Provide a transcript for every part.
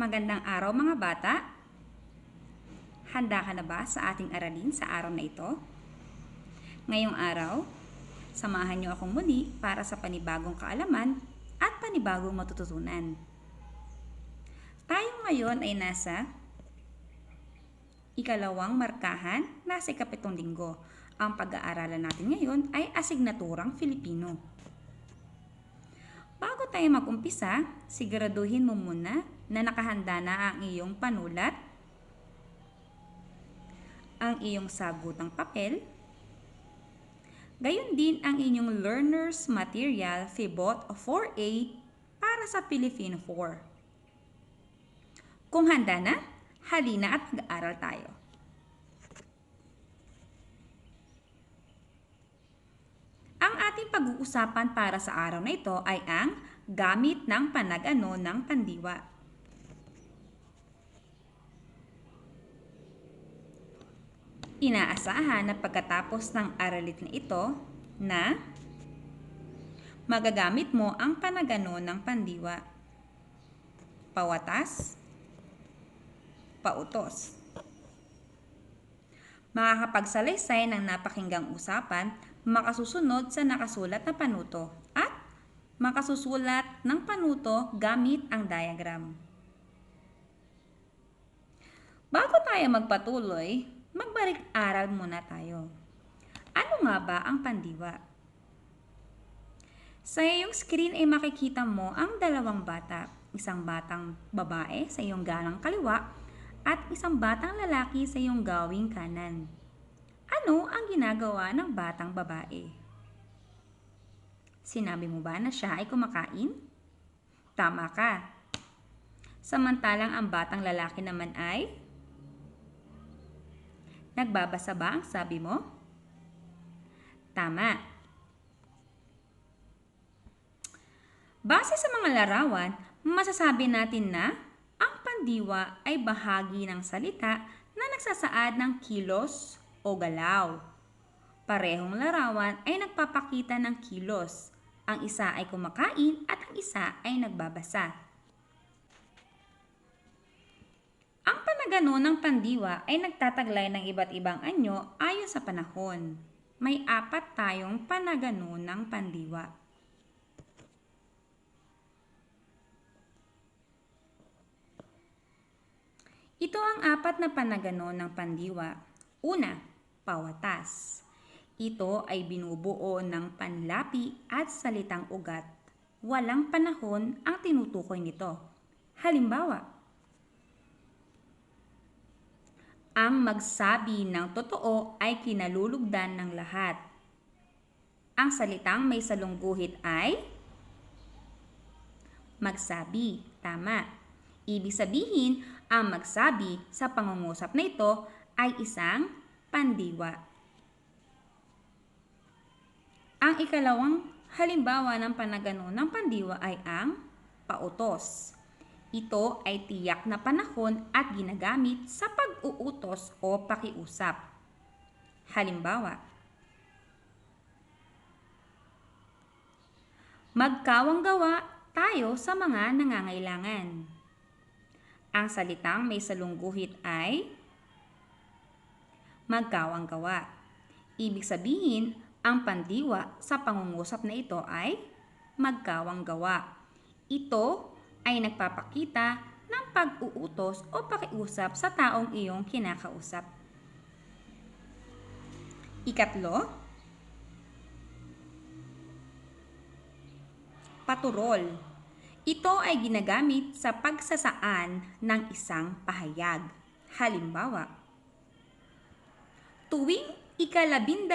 Magandang araw mga bata. Handa ka na ba sa ating aralin sa araw na ito? Ngayong araw, samahan niyo akong muli para sa panibagong kaalaman at panibagong matututunan. Tayo ngayon ay nasa ikalawang markahan na sa ikapitong linggo. Ang pag-aaralan natin ngayon ay asignaturang Filipino. Bago tayo mag-umpisa, siguraduhin mo muna na nakahanda na ang iyong panulat, ang iyong sagutang papel, gayon din ang inyong learner's material Fibot 4A para sa Filipino 4. Kung handa na, halina at mag-aaral tayo. Ang ating pag-uusapan para sa araw na ito ay ang gamit ng panag-ano ng pandiwa. Inaasahan na pagkatapos ng aralit na ito na magagamit mo ang panag-ano ng pandiwa. Pawatas, pautos. Makakapagsalaysay ng napakinggang usapan, makasusunod sa nakasulat na panuto at makasusulat ng panuto gamit ang diagram. Bago tayo magpatuloy, magbalik-aral muna tayo. Ano nga ba ang pandiwa? Sa iyong screen ay makikita mo ang dalawang bata, isang batang babae sa iyong ganang kaliwa at isang batang lalaki sa iyong gawing kanan. Ano ang ginagawa ng batang babae? Sinabi mo ba na siya ay kumakain? Tama ka. Samantalang ang batang lalaki naman ay nagbabasa ba ang sabi mo? Tama. Base sa mga larawan, masasabi natin na ang pandiwa ay bahagi ng salita na nagsasaad ng kilos o galaw. Parehong larawan ay nagpapakita ng kilos. Ang isa ay kumakain at ang isa ay nagbabasa. Ang panagano ng pandiwa ay nagtataglay ng iba't ibang anyo ayon sa panahon. May 4 tayong panagano ng pandiwa. Ito ang 4 na panagano ng pandiwa. Una, pawatas. Ito ay binubuo ng panlapi at salitang ugat. Walang panahon ang tinutukoy nito. Halimbawa, ang magsabi ng totoo ay kinalulugdan ng lahat. Ang salitang may salungguhit ay magsabi. Tama. Ibig sabihin, ang magsabi sa pangungusap na ito ay isang pandiwa. Ang ikalawang halimbawa ng panagano ng pandiwa ay ang pautos. Ito ay tiyak na panahon at ginagamit sa pag-uutos o pakiusap. Halimbawa, magkawang gawa tayo sa mga nangangailangan. Ang salitang may salungguhit ay magkawang gawa. Ibig sabihin, ang pandiwa sa pangungusap na ito ay magkawang gawa. Ito ay nagpapakita ng pag-uutos o pakiusap sa taong iyong kinakausap. Ikatlo, paturol. Ito ay ginagamit sa pagsasaan ng isang pahayag. Halimbawa, tuwing ika-12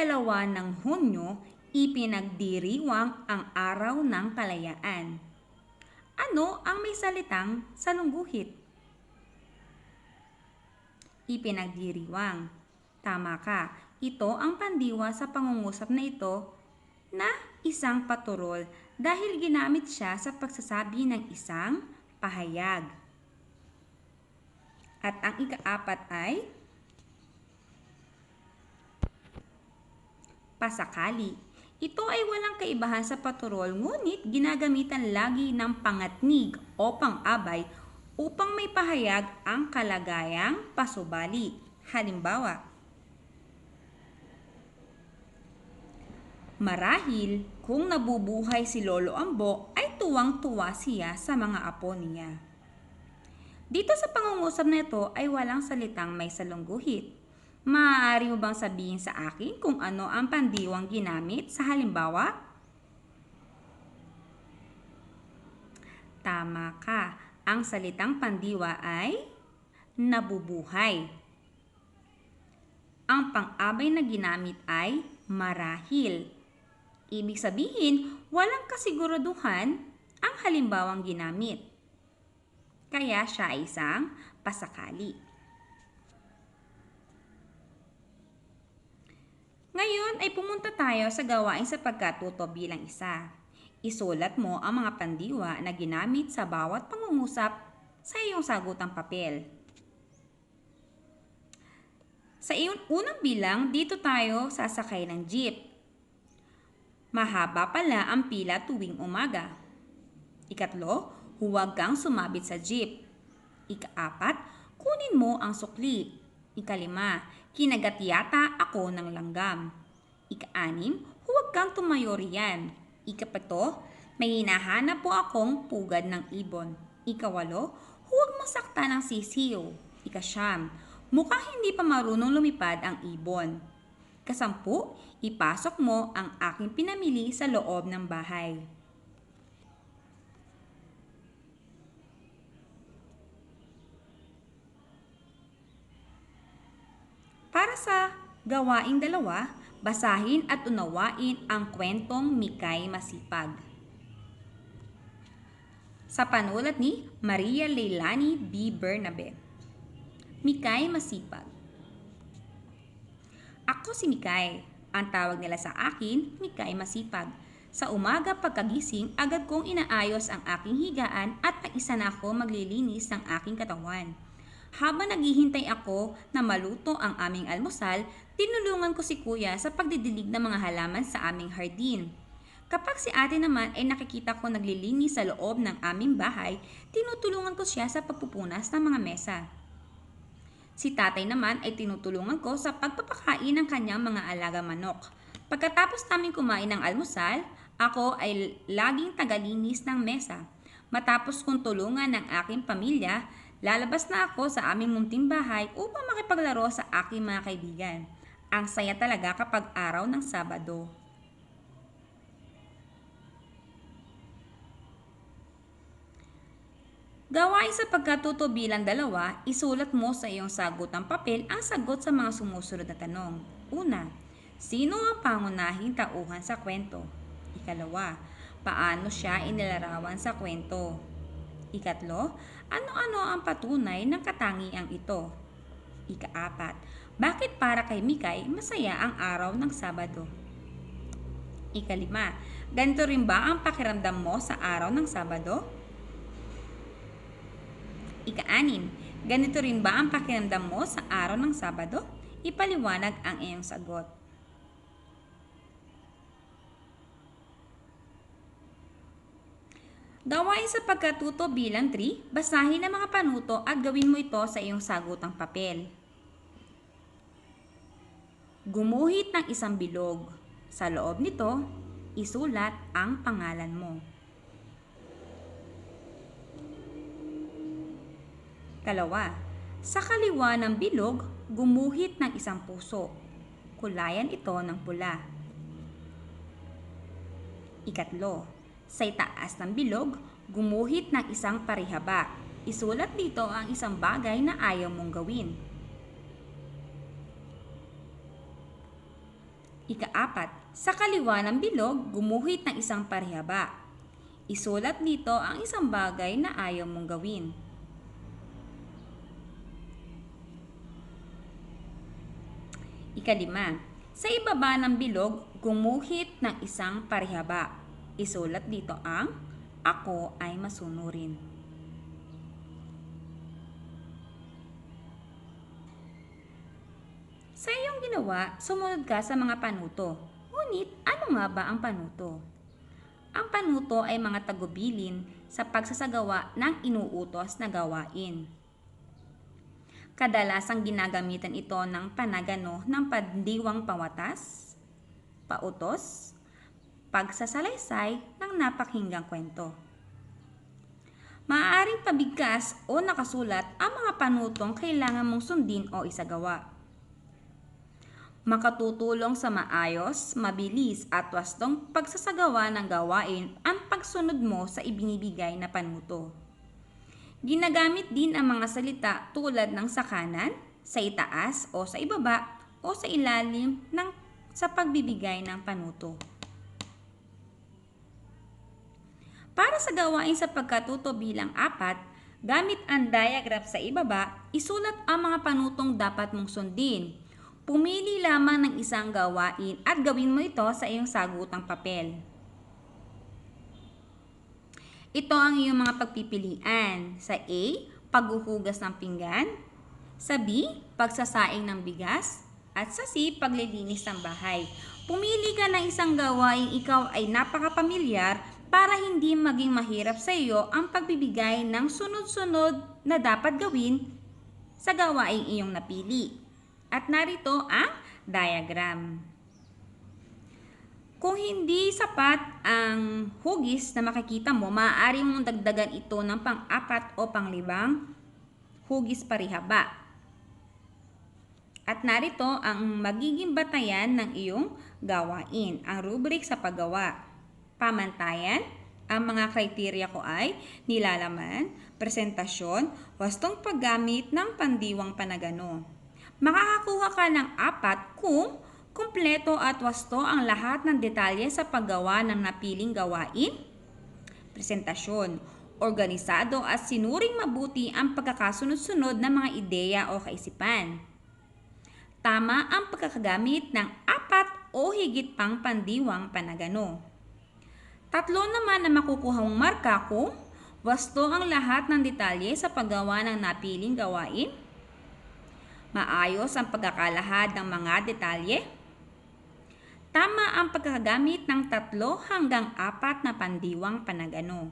ng Hunyo, ipinagdiriwang ang Araw ng Kalayaan. Ano ang may salitang salungguhit? Ipinagdiriwang. Tama ka. Ito ang pandiwa sa pangungusap na ito na isang paturol dahil ginamit siya sa pagsasabi ng isang pahayag. At ang ika-4 ay pasakali. Ito ay walang kaibahan sa paturol ngunit ginagamitan lagi ng pangatnig o pang-abay upang may pahayag ang kalagayang pasubali. Halimbawa, marahil kung nabubuhay si Lolo Ambo ay tuwang-tuwa siya sa mga apo niya. Dito sa pangungusap na ito ay walang salitang may salungguhit. Maaari mo bang sabihin sa akin kung ano ang pandiwang ginamit sa halimbawa? Tama ka. Ang salitang pandiwa ay nabubuhay. Ang pang-abay na ginamit ay marahil. Ibig sabihin, walang kasiguraduhan ang halimbawang ginamit. Kaya siya ay isang pasakali. Ngayon ay pumunta tayo sa gawain sa pagkatuto bilang isa. Isulat mo ang mga pandiwa na ginamit sa bawat pangungusap sa iyong sagutang papel. Sa iyong unang bilang, dito tayo sasakay ng jeep. Mahaba pala ang pila tuwing umaga. Ikatlo, huwag kang sumabit sa jeep. Ika-4, kunin mo ang sukli. Ika-5, kinagat yata ako ng langgam. Ika-6, huwag kang tumayo riyan. Ika-7, may hinahanap po akong pugad ng ibon. Ika-8, huwag masaktan ng sisiw. Ika-9, mukhang hindi pa marunong lumipad ang ibon. Ika-10, ipasok mo ang aking pinamili sa loob ng bahay. Para sa gawaing 2, basahin at unawain ang kwentong Mikay Masipag. Sa panulat ni Maria Leilani B. Bernabe. Mikay Masipag. Ako si Mikay. Ang tawag nila sa akin, Mikay Masipag. Sa umaga pagkagising, agad kong inaayos ang aking higaan at mag-isa na ako maglilinis ng aking katawan. Habang naghihintay ako na maluto ang aming almusal, tinulungan ko si kuya sa pagdidilig ng mga halaman sa aming hardin. Kapag si ate naman ay nakikita ko naglilinis sa loob ng aming bahay, tinutulungan ko siya sa pagpupunas ng mga mesa. Si tatay naman ay tinutulungan ko sa pagpapakain ng kanyang mga alaga manok. Pagkatapos namin kumain ng almusal, ako ay laging tagalinis ng mesa. Matapos kong tulungan ng aking pamilya, lalabas na ako sa aming munting bahay upang makipaglaro sa aking mga kaibigan. Ang saya talaga kapag araw ng Sabado. Gawain sa pagkatuto bilang 2, isulat mo sa iyong sagutang papel ang sagot sa mga sumusunod na tanong. Una, sino ang pangunahing tauhan sa kwento? Ikalawa, paano siya inilarawan sa kwento? Ikatlo, ano-ano ang patunay ng katangiang ito? Ika-4, bakit para kay Mikay masaya ang araw ng Sabado? Ika-5, ganito rin ba ang pakiramdam mo sa araw ng Sabado? Ika-6, ganito rin ba ang pakiramdam mo sa araw ng Sabado? Ipaliwanag ang iyong sagot. Gawain sa pagkatuto bilang 3, basahin ang mga panuto at gawin mo ito sa iyong sagutang papel. Gumuhit ng isang bilog. Sa loob nito, isulat ang pangalan mo. Kalawa, sa kaliwa ng bilog, gumuhit ng isang puso. Kulayan ito ng pula. Ikatlo, sa itaas ng bilog, gumuhit ng isang parihaba. Isulat dito ang isang bagay na ayaw mong gawin. Ika-4, sa kaliwa ng bilog, gumuhit ng isang parihaba. Isulat dito ang isang bagay na ayaw mong gawin. Ika-5, sa ibaba ng bilog, gumuhit ng isang parihaba. Isulat dito ang ako ay masunurin. Sa iyong ginawa, sumunod ka sa mga panuto. Ngunit, ano nga ba ang panuto? ang panuto ay mga tagubilin sa pagsasagawa ng inuutos na gawain. Kadalasang ginagamitan ito ng panagano ng pandiwang pawatas, pautos, pagsasalaysay ng napakinggang kwento. Maaaring pabigkas o nakasulat ang mga panutong kailangan mong sundin o isagawa. Makatutulong sa maayos, mabilis at wastong pagsasagawa ng gawain ang pagsunod mo sa ibinibigay na panuto. Ginagamit din ang mga salita tulad ng sa kanan, sa itaas o sa ibaba o sa ilalim sa pagbibigay ng panuto. Para sa gawain sa pagkatuto bilang 4, gamit ang diagram sa ibaba, isulat ang mga panutong dapat mong sundin. Pumili lamang ng isang gawain at gawin mo ito sa iyong sagutang papel. Ito ang iyong mga pagpipilian. Sa A, paghuhugas ng pinggan. Sa B, pagsasaing ng bigas. At sa C, paglilinis ng bahay. Pumili ka ng isang gawain ikaw ay napakapamilyar para hindi maging mahirap sa iyo ang pagbibigay ng sunod-sunod na dapat gawin sa gawaing iyong napili. At narito ang diagram. Kung hindi sapat ang hugis na makikita mo, maaari mong dagdagan ito ng pang-4 o pang-5 hugis parihaba. At narito ang magiging batayan ng iyong gawain, ang rubric sa paggawa. Pamantayan, ang mga kriteriya ko ay nilalaman, presentasyon, wastong paggamit ng pandiwang panagano. Makakakuha ka ng 4 kung kumpleto at wasto ang lahat ng detalye sa paggawa ng napiling gawain. Presentasyon, organisado at sinuring mabuti ang pagkakasunod-sunod ng mga ideya o kaisipan. Tama ang pagkakagamit ng 4 o higit pang pandiwang panagano. 3 naman na makukuha mong marka kung wasto ang lahat ng detalye sa paggawa ng napiling gawain. Maayos ang pagkakalahad ng mga detalye. Tama ang pagkagamit ng 3 hanggang 4 na pandiwang panagano.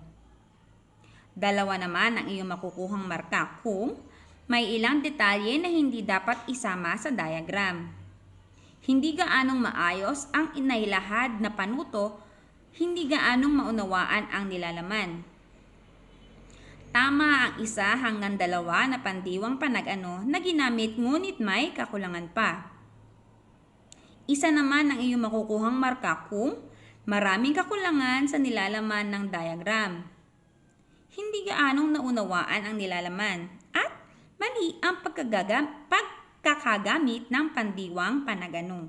2 naman ang iyong makukuhang marka kung may ilang detalye na hindi dapat isama sa diagram. Hindi gaanong maayos ang inailahad na panuto, hindi gaanong maunawaan ang nilalaman. Tama ang 1 hanggang 2 na pandiwang panagano na ginamit ngunit may kakulangan pa. 1 naman ang iyong makukuhang marka kung maraming kakulangan sa nilalaman ng diagram. Hindi gaanong naunawaan ang nilalaman at mali ang pagkakagamit ng pandiwang panagano.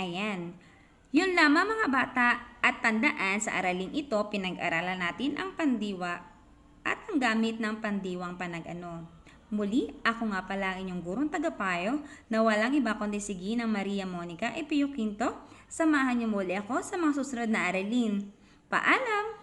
Ayan. Yun lamang mga bata, at tandaan sa araling ito pinag-aralan natin ang pandiwa at ang gamit ng pandiwang panagano. Muli, ako nga pala ang inyong gurong tagapayo na walang iba kundi si Ginang Maria Monica Epio Quinto. Samahan niyo muli ako sa mga susunod na aralin. Paalam!